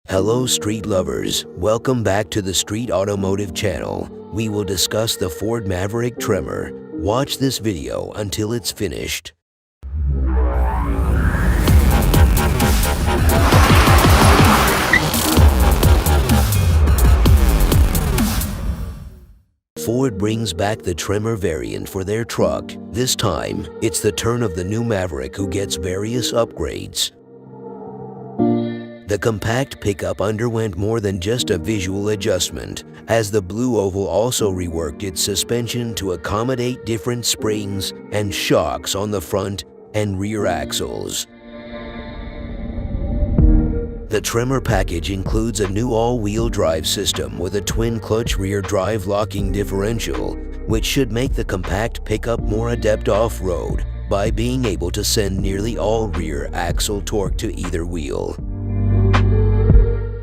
Hello street lovers, welcome back to the Street Automotive channel. We will discuss the Ford Maverick Tremor. Watch this video until it's finished. Ford brings back the Tremor variant for their truck. This time, it's the turn of the new Maverick who gets various upgrades. The compact pickup underwent more than just a visual adjustment, as the Blue Oval also reworked its suspension to accommodate different springs and shocks on the front and rear axles. The Tremor package includes a new all-wheel drive system with a twin-clutch rear drive locking differential, which should make the compact pickup more adept off-road by being able to send nearly all rear axle torque to either wheel.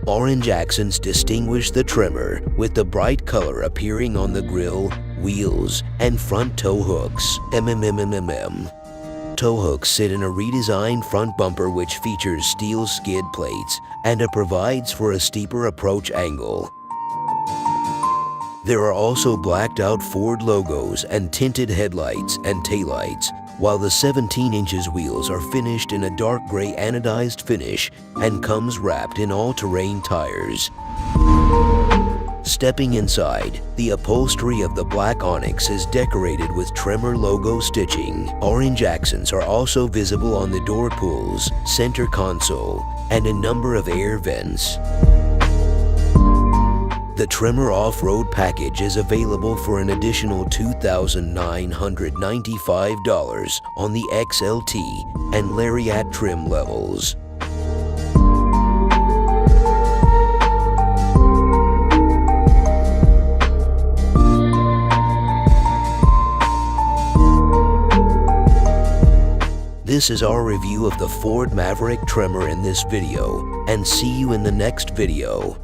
Orange accents distinguish the Tremor, with the bright color appearing on the grille, wheels, and front tow hooks. Tow hooks sit in a redesigned front bumper which features steel skid plates and provides for a steeper approach angle. There are also blacked-out Ford logos and tinted headlights and taillights, while the 17 inches wheels are finished in a dark gray anodized finish and comes wrapped in all-terrain tires. Stepping inside, the upholstery of the black Onyx is decorated with Tremor logo stitching. Orange accents are also visible on the door pulls, center console, and a number of air vents. The Tremor off-road package is available for an additional $2,995 on the XLT and Lariat trim levels. This is our review of the Ford Maverick Tremor in this video, and see you in the next video.